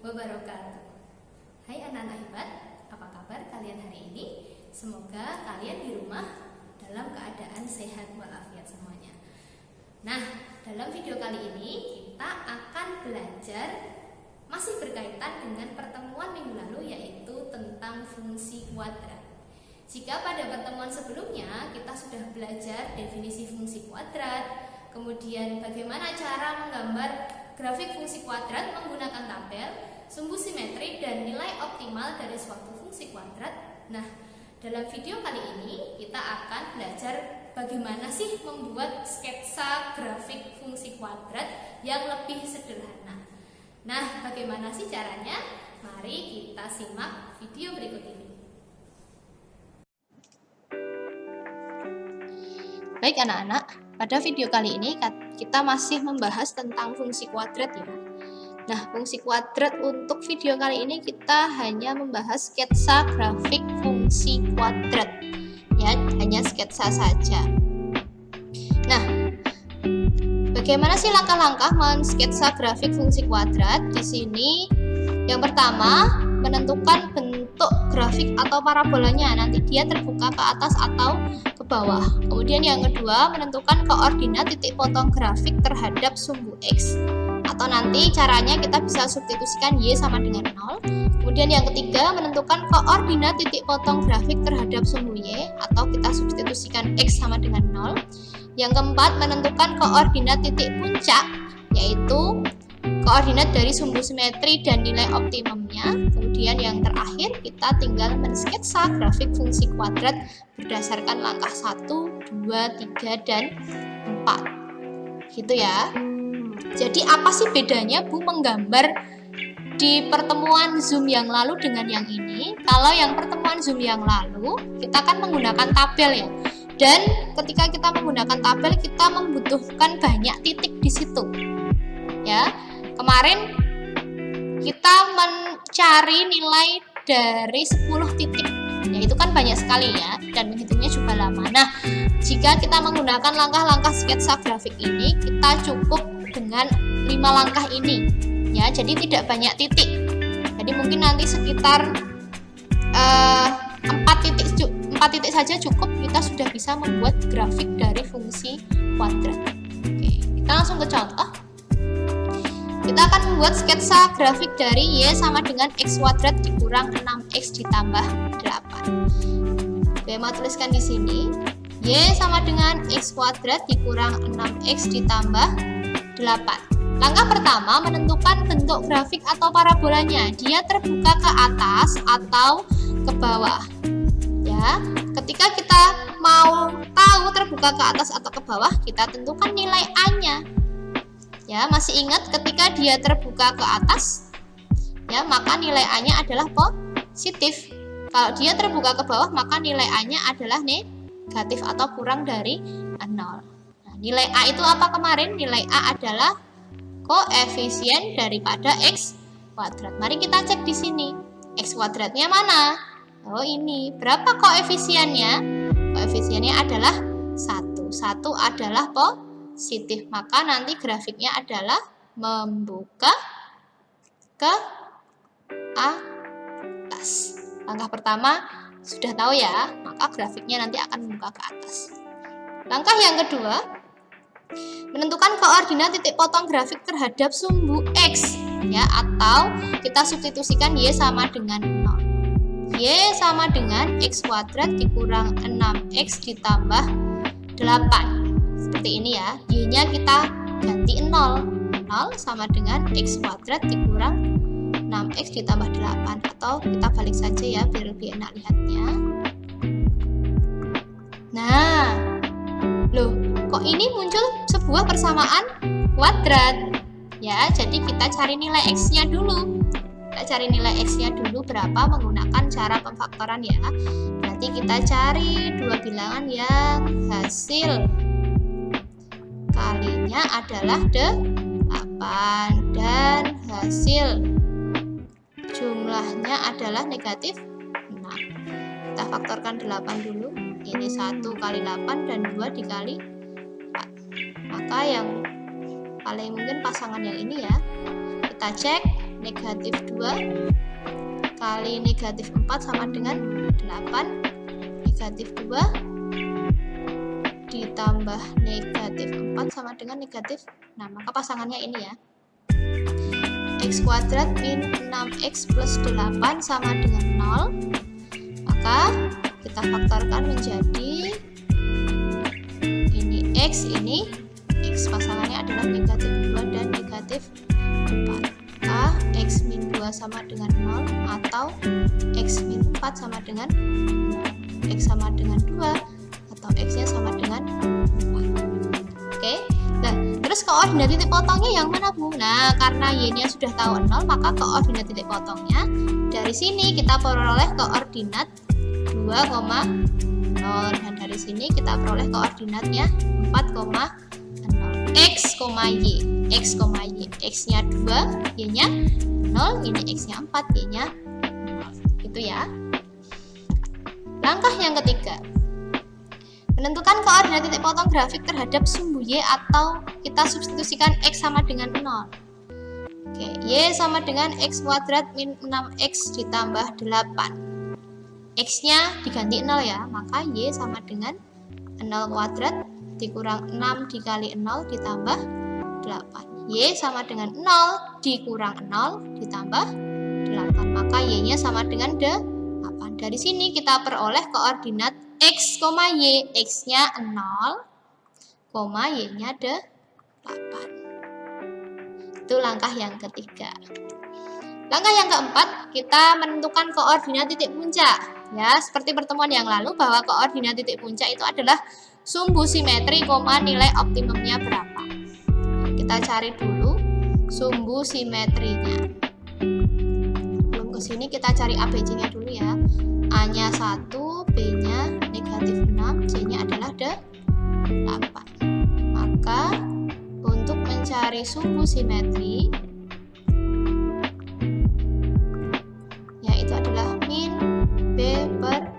wabarakatuh. Hai anak-anak hebat, apa kabar kalian hari ini? Semoga kalian di rumah dalam keadaan sehat walafiat semuanya. Nah, dalam video kali ini kita akan belajar masih berkaitan dengan pertemuan minggu lalu, yaitu tentang fungsi kuadrat. Jika pada pertemuan sebelumnya kita sudah belajar definisi fungsi kuadrat, kemudian bagaimana cara menggambar grafik fungsi kuadrat menggunakan tabel, sumbu simetri, dan nilai optimal dari suatu fungsi kuadrat. Nah, dalam video kali ini kita akan belajar bagaimana sih membuat sketsa grafik fungsi kuadrat yang lebih sederhana. Nah, bagaimana sih caranya? Mari kita simak video berikut ini. Baik anak-anak, pada video kali ini kita masih membahas tentang fungsi kuadrat ya. Nah, fungsi kuadrat untuk video kali ini kita hanya membahas sketsa grafik fungsi kuadrat. Ya, hanya sketsa saja. Nah, bagaimana sih langkah-langkah mensketsa grafik fungsi kuadrat? Di sini yang pertama, menentukan bentuk grafik atau parabolanya. Nanti dia terbuka ke atas atau ke bawah. Kemudian yang kedua, menentukan koordinat titik potong grafik terhadap sumbu X. Atau nanti caranya kita bisa substitusikan Y sama dengan 0. Kemudian yang ketiga, menentukan koordinat titik potong grafik terhadap sumbu Y, atau kita substitusikan X sama dengan 0. Yang keempat, menentukan koordinat titik puncak, yaitu koordinat dari sumbu simetri dan nilai optimumnya. Kemudian yang terakhir, kita tinggal mensketsa grafik fungsi kuadrat berdasarkan langkah 1, 2, 3, dan 4. Gitu ya. Jadi apa sih bedanya Bu menggambar di pertemuan Zoom yang lalu dengan yang ini? Kalau yang pertemuan Zoom yang lalu, kita kan menggunakan tabel ya. Dan ketika kita menggunakan tabel, kita membutuhkan banyak titik di situ. Ya. Kemarin kita mencari nilai dari 10 titik. Ya, itu kan banyak sekali ya, dan menghitungnya juga lama. Nah, jika kita menggunakan langkah-langkah sketsa grafik ini, kita cukup dengan 5 langkah ini. Ya, jadi tidak banyak titik. Jadi mungkin nanti sekitar 4 titik saja cukup, kita sudah bisa membuat grafik dari fungsi kuadrat. Oke, kita langsung ke contoh. Kita akan membuat sketsa grafik dari Y sama dengan X kuadrat dikurang 6X ditambah 8. Oke, mau tuliskan di sini. Y sama dengan X kuadrat dikurang 6X ditambah 8. Langkah pertama, menentukan bentuk grafik atau parabolanya. Dia terbuka ke atas atau ke bawah. Ya, ketika kita mau tahu terbuka ke atas atau ke bawah, kita tentukan nilai A-nya. Ya, masih ingat ketika dia terbuka ke atas, ya, maka nilai A-nya adalah positif. Kalau dia terbuka ke bawah, maka nilai A-nya adalah negatif atau kurang dari 0. Nah, nilai A itu apa kemarin? Nilai A adalah koefisien daripada X kuadrat. Mari kita cek di sini. X kuadratnya mana? Oh, ini. Berapa koefisiennya? Koefisiennya adalah 1. 1 adalah positif, maka nanti grafiknya adalah membuka ke atas. Langkah pertama sudah tahu ya, maka grafiknya nanti akan membuka ke atas. Langkah yang kedua, menentukan koordinat titik potong grafik terhadap sumbu X, ya, atau kita substitusikan Y sama dengan 0. Y sama dengan X kuadrat dikurang 6X ditambah 8. Seperti ini ya, Y-nya kita ganti 0. 0 sama dengan X kuadrat dikurang 6X ditambah 8. Atau kita balik saja ya, biar lebih enak lihatnya. Nah, loh, kok ini muncul sebuah persamaan kuadrat? Ya, jadi kita cari nilai X-nya dulu. Kita cari nilai X-nya dulu berapa menggunakan cara pemfaktoran ya. Berarti kita cari dua bilangan yang hasil kalinya adalah 8 dan hasil jumlahnya adalah negatif 6. Kita faktorkan 8 dulu. Ini 1 kali 8 dan 2 dikali 4. Maka yang paling mungkin pasangan yang ini ya. Kita cek negatif 2 kali negatif 4 sama dengan 8. Negatif 2 ditambah negatif 4 sama dengan negatif 6. Maka pasangannya ini ya. X kuadrat min 6x plus 8 sama dengan 0. Maka kita faktorkan menjadi ini x, ini x, pasangannya adalah negatif 2 dan negatif 4. Maka x min 2 sama dengan 0 atau x min 4 sama dengan 0. X sama dengan 2 atau x nya sama dengan 4. Oke. Nah, terus koordinat titik potongnya yang mana, Bu? Nah, karena y nya sudah tahu 0, maka koordinat titik potongnya dari sini kita peroleh koordinat 2,0, dan dari sini kita peroleh koordinatnya 4,0. X, y, x, y, x nya 2, y nya 0, ini x nya 4, y nya 0. Gitu ya. Langkah yang ketiga, menentukan koordinat titik potong grafik terhadap sumbu y atau kita substitusikan x sama dengan 0. Oke, y sama dengan x kuadrat min 6x ditambah 8. X nya diganti 0 ya, maka y sama dengan 0 kuadrat dikurang 6 dikali 0 ditambah 8. Y sama dengan 0 dikurang 0 ditambah 8, maka y nya sama dengan 8. Dari sini kita peroleh koordinat x, y, x nya 0, y nya 8. Itu langkah yang ketiga. Langkah yang keempat, kita menentukan koordinat titik puncak. Ya, seperti pertemuan yang lalu bahwa koordinat titik puncak itu adalah sumbu simetri, nilai optimumnya berapa. Kita cari dulu sumbu simetrinya. Belum ke sini kita cari ABC-nya dulu ya. A-nya 1, B-nya negatif 6, C-nya adalah 8. Maka untuk mencari sumbu simetri, yaitu adalah min B per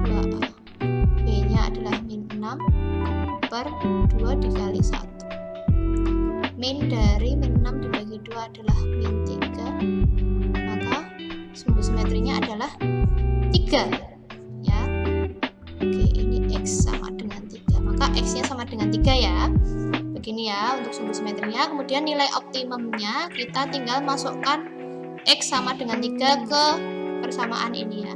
2A. B-nya adalah min 6 per 2 dikali 1. Min dari min 6 dibagi 2 adalah min 3. Maka sumbu simetrinya adalah 3. Ya. Oke, ini X sama dengan 3. Maka X-nya sama dengan 3 ya. Begini ya untuk sumbu simetrinya. Kemudian nilai optimumnya kita tinggal masukkan X sama dengan 3 ke persamaan ini ya.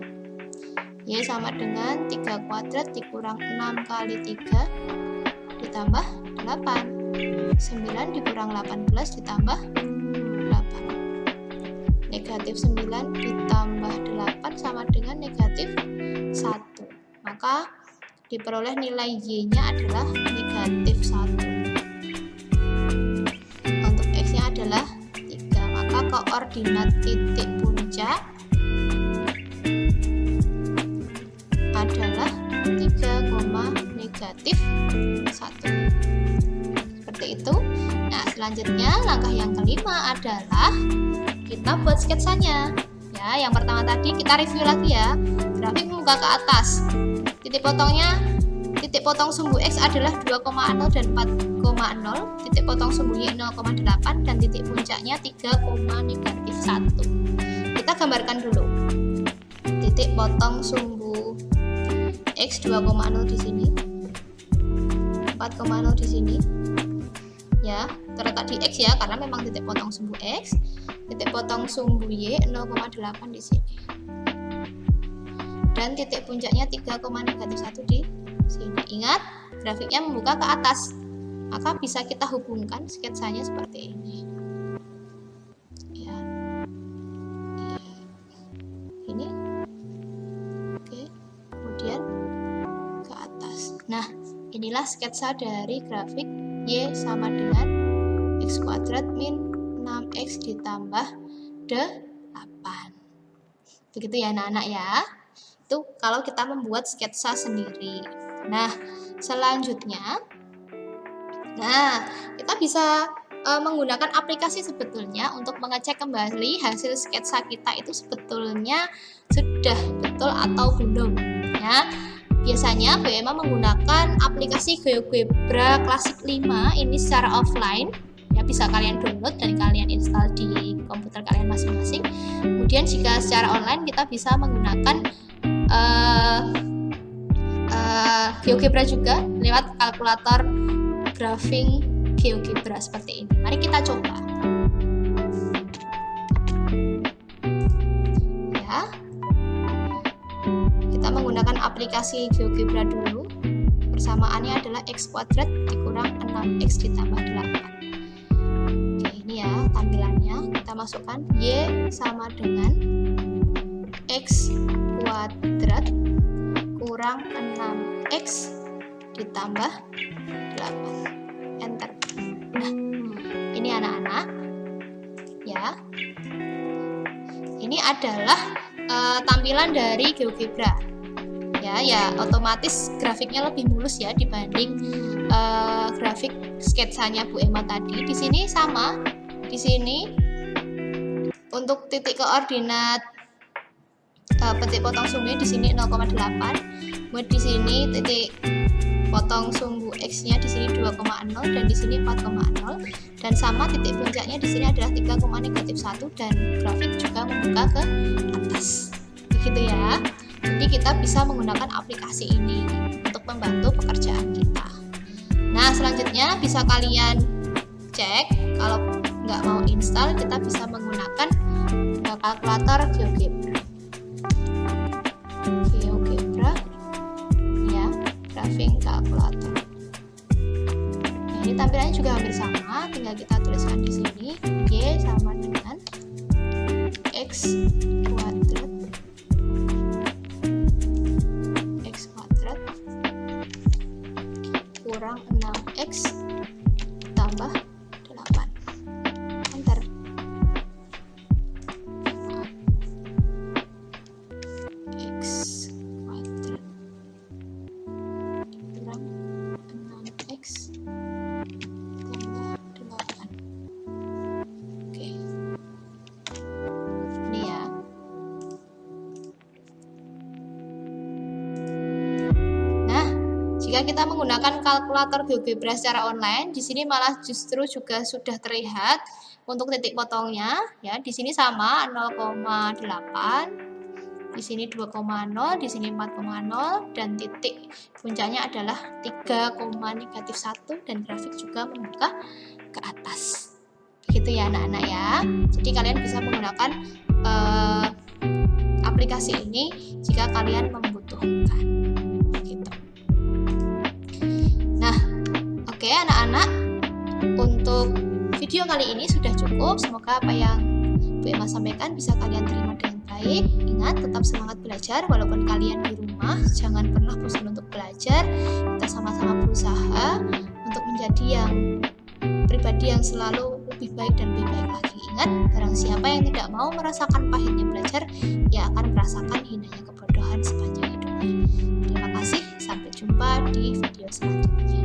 Y sama dengan 3 kuadrat dikurang 6 kali 3 ditambah 8. 9 dikurang 18 ditambah 8. Negatif 9 ditambah 8 sama dengan negatif 1. Maka diperoleh nilai Y nya adalah negatif 1. Untuk X nya adalah 3. Maka koordinat titik puncak adalah 3, negatif 1. Seperti itu. Nah, selanjutnya langkah yang kelima adalah kita buat sketsanya. Ya, yang pertama tadi kita review lagi ya. Grafik membuka ke atas. Titik potong sumbu X adalah 2,0 dan 4,0. Titik potong sumbu Y 0,8 dan titik puncaknya 3, negatif 1. Kita gambarkan dulu. Titik potong sumbu X 2,0 di sini, 4,0 di sini. Ya, terletak di X ya, karena memang titik potong sumbu X. Titik potong sumbu Y 0,8 di sini. Dan titik puncaknya 3, negatif 1 di sini. Ingat, grafiknya membuka ke atas. Maka bisa kita hubungkan sketsanya seperti ini. Ya. Ini. Oke. Kemudian ke atas. Nah, inilah sketsa dari grafik Y sama dengan X kuadrat min 6X ditambah 8. Begitu ya anak-anak ya. Itu kalau kita membuat sketsa sendiri. Nah, selanjutnya, kita bisa menggunakan aplikasi sebetulnya untuk mengecek kembali hasil sketsa kita itu sebetulnya sudah betul atau belum. Ya, biasanya Bu Emma menggunakan aplikasi GeoGebra Classic 5 ini secara offline. Ya, bisa kalian download dan kalian install di komputer kalian masing-masing. Kemudian jika secara online kita bisa menggunakan GeoGebra juga lewat kalkulator graphing GeoGebra seperti ini. Mari kita coba. Ya, kita menggunakan aplikasi GeoGebra dulu. Persamaannya adalah x kuadrat dikurang 6x ditambah 8. Oke, ini ya tampilannya. Kita masukkan y sama dengan x kuadrat kurang 6x ditambah 8. Enter. Nah, ini anak-anak ya. Ini adalah tampilan dari GeoGebra. Ya otomatis grafiknya lebih mulus ya dibanding grafik sketsanya Bu Emma tadi. Di sini sama. Di sini untuk titik koordinat petik potong sumbunya di sini 0,8. Kemudian di sini titik potong sumbu x-nya di sini 2,0 dan di sini 4,0 dan sama titik puncaknya di sini adalah 3,-1 dan grafik juga membuka ke atas. Begitu ya. Jadi kita bisa menggunakan aplikasi ini untuk membantu pekerjaan kita. Nah, selanjutnya bisa kalian cek kalau nggak mau install, kita bisa menggunakan kalkulator GeoGebra. Ya, graphing calculator. Nah, ini tampilannya juga hampir sama, tinggal kita tuliskan di sini y sama dengan x kuadrat kurang 6x tambah 8. Enter. X kuadrat kurang 6x tambah 8. Oke. Ini ya. Jika kita menggunakan kalkulator GeoGebra secara online, di sini malah justru juga sudah terlihat untuk titik potongnya. Ya, di sini sama 0,8, di sini 2,0, di sini 4,0, dan titik puncaknya adalah 3,-1 dan grafik juga membuka ke atas. Begitu ya anak-anak ya. Jadi kalian bisa menggunakan aplikasi ini jika kalian membutuhkan. Oke anak-anak, untuk video kali ini sudah cukup. Semoga apa yang Bu Emma sampaikan bisa kalian terima dengan baik. Ingat, tetap semangat belajar walaupun kalian di rumah. Jangan pernah bosan untuk belajar. Kita sama-sama berusaha untuk menjadi pribadi yang selalu lebih baik dan lebih baik lagi. Ingat, barang siapa yang tidak mau merasakan pahitnya belajar, ia akan merasakan hinanya kebodohan sepanjang hidupnya. Terima kasih, sampai jumpa di video selanjutnya.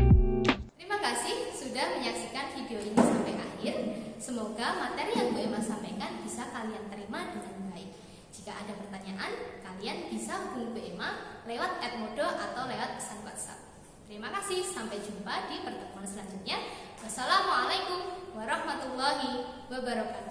Terima kasih sudah menyaksikan video ini sampai akhir. Semoga materi yang Bu Emma sampaikan bisa kalian terima dengan baik. Jika ada pertanyaan, kalian bisa hubungi Bu Emma lewat @modo atau lewat pesan WhatsApp. Terima kasih, sampai jumpa di pertemuan selanjutnya. Wassalamualaikum warahmatullahi wabarakatuh.